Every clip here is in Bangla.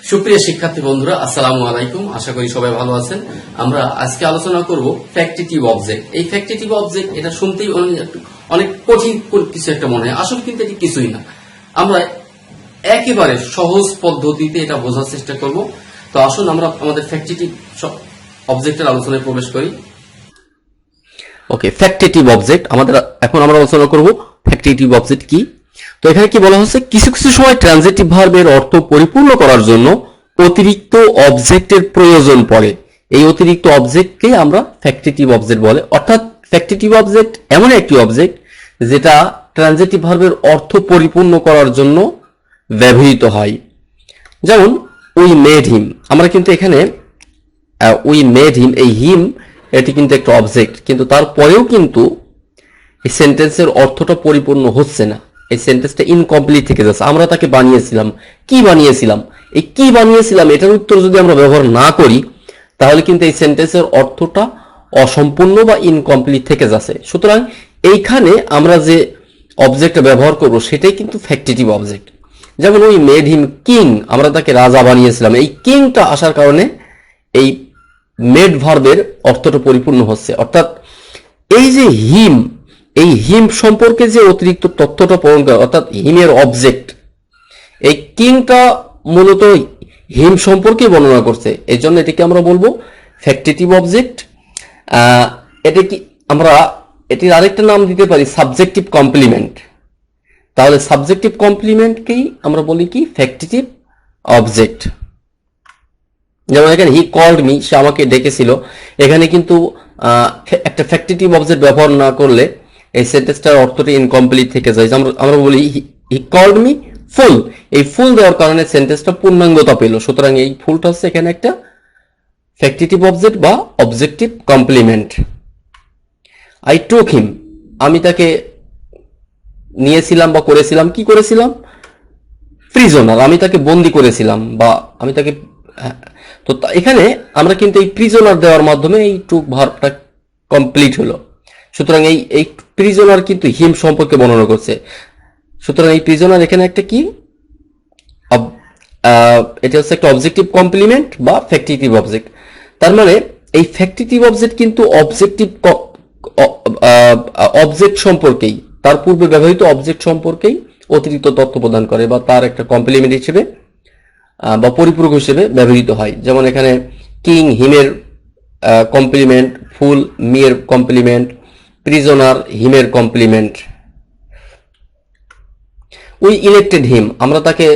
সুপ্রিয় শিক্ষার্থী বন্ধুরা, আসসালামু আলাইকুম। আশা করি সবাই ভালো আছেন। আমরা আজকে আলোচনা করব ফ্যাক্টিটিভ অবজেক্ট। এই ফ্যাক্টিটিভ অবজেক্ট এটা শুনতেই অনেক কঠিন কিছু একটা মনে হয়, আসলে কিন্তু এটি কিছুই না। আমরা একেবারে সহজ পদ্ধতিতে এটা বোঝার চেষ্টা করব। তো আসুন আমরা আমাদের ফ্যাক্টিটিভ অবজেক্টের আলোচনায় প্রবেশ করি। ওকে, ফ্যাক্টিটিভ অবজেক্ট এখন আমরা আলোচনা করব ফ্যাক্টিটিভ অবজেক্ট কি। তো এখানে কি বলা হচ্ছে, কিছু কিছু সময় ট্রানজিটিভ ভার্বের অর্থ পরিপূর্ণ করার জন্য অতিরিক্ত অবজেক্টের প্রয়োজন পড়ে। এই অতিরিক্ত অবজেক্টকে আমরা ফ্যাক্টিটিভ অবজেক্ট বলে। অর্থাৎ ফ্যাক্টিটিভ অবজেক্ট এমন একটি অবজেক্ট যেটা ট্রানজিটিভ ভার্বের অর্থ পরিপূর্ণ করার জন্য ব্যবহৃত হয়। যেমন উই মেড হিম, আমরা কিন্তু এখানে উই মেড হিম, এই হিম এটি কিন্তু একটা অবজেক্ট, কিন্তু তারপরেও কিন্তু এই সেন্টেন্সের অর্থটা পরিপূর্ণ হচ্ছে না, এই সেন্টেন্সটা ইনকমপ্লিট থেকে যাচ্ছে। আমরা তাকে বানিয়েছিলাম, কি বানিয়েছিলাম, এই কি বানিয়েছিলাম এটার উত্তর যদি আমরা ব্যবহার না করি তাহলে কিন্তু এই সেন্টেন্সের অর্থটা অসম্পূর্ণ বা ইনকমপ্লিট থেকে যাচ্ছে। সুতরাং এইখানে আমরা যে অবজেক্টটা ব্যবহার করব সেটাই কিন্তু ফ্যাক্টিটিভ অবজেক্ট। যেমন উই মেড হিম কিং, আমরা তাকে রাজা বানিয়েছিলাম, এই কিংটা আসার কারণে এই মেড ভার্বের অর্থটা পরিপূর্ণ হচ্ছে। অর্থাৎ এই যে হিম, এই হিম সম্পর্কে যে অতিরিক্ত তথ্যটা প্রদান করে, অর্থাৎ হিমের অবজেক্ট, এই কিংটা মূলত হিম সম্পর্কে বর্ণনা করছে, এই জন্য এটাকে আমরা বলবো ফ্যাক্টিটিভ অবজেক্ট। এটা কি আমরা এটির আরেকটা নাম দিতে পারি সাবজেক্টিভ কমপ্লিমেন্ট। তাহলে সাবজেক্টিভ কমপ্লিমেন্টকেই আমরা বলি কি ফ্যাক্টিটিভ অবজেক্ট। যেমন এখানে হি কল্ড মি, সে আমাকে ডেকেছিল, এখানে কিন্তু একটা ফ্যাক্টিটিভ অবজেক্ট ব্যবহার না করলে এই সেন্টেন্সটার অর্থটি ইনকমপ্লিট থেকে যায়। আমরা বলি হি কল্ড মি ফুল, এই ফুল দেওয়ার কারণে সেন্টেন্সটা পূর্ণাঙ্গতা পেল। সুতরাং এই ফুলটা হচ্ছে এখানে একটা ফ্যাক্টিটিভ অবজেক্ট বা অবজেক্টিভ কমপ্লিমেন্ট। আই টুক হিম, আমি তাকে নিয়েছিলাম বা করেছিলাম, কি করেছিলাম, প্রিজনার, আমি তাকে বন্দি করেছিলাম বা আমি তাকে। তো এখানে আমরা কিন্তু এই প্রিজনার দেওয়ার মাধ্যমে এই টুক ভার্বটা কমপ্লিট হলো। সুতরাং এই প্রিজনার কিন্তু হিম সম্পর্কে বর্ণনা করছে। সুতরাং এই প্রিজনার এখানে একটা কি, এটা হচ্ছে একটা অবজেক্টিভ কমপ্লিমেন্ট বা ফ্যাক্টিটিভ অবজেক্ট। তার মানে এই ফ্যাক্টিটিভ অবজেক্ট কিন্তু অবজেক্ট সম্পর্কেই, তার পূর্বে ব্যবহৃত অবজেক্ট সম্পর্কেই অতিরিক্ত তথ্য প্রদান করে বা তার একটা কমপ্লিমেন্ট হিসেবে বা পরিপূরক হিসেবে ব্যবহৃত হয়। যেমন এখানে কিং হিমের কমপ্লিমেন্ট, ফুল মিয়ের কমপ্লিমেন্ট, প্রিজনার হিমের কমপ্লিমেন্ট। উই ইলেক্টেড হিম, আমরা তাকে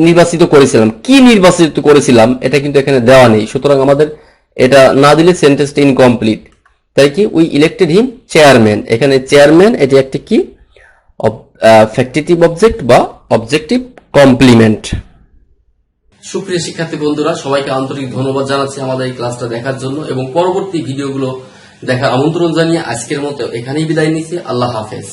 নির্বাচিত করেছিলাম, কি নির্বাচিত করেছিলাম এটা কিন্তু এখানে দেওয়া নেই। সুতরাং আমাদের এটা না দিলে সেন্টেন্সটা ইনকমপ্লিট। তাই কি উই ইলেক্টেড হিম চেয়ারম্যান, এখানে চেয়ারম্যান এটি একটি কি ফ্যাক্টিটিভ অবজেক্ট বা অবজেক্টিভ কমপ্লিমেন্ট। সুপ্রিয় শিক্ষার্থী বন্ধুরা, সবাইকে আন্তরিক ধন্যবাদ জানাচ্ছি আমাদের এই ক্লাসটা দেখার জন্য এবং পরবর্তী ভিডিওগুলো দেখার আমন্ত্রণ জানিয়ে আজকের মতো এখানেই বিদায় নিচ্ছি। আল্লাহ হাফেজ।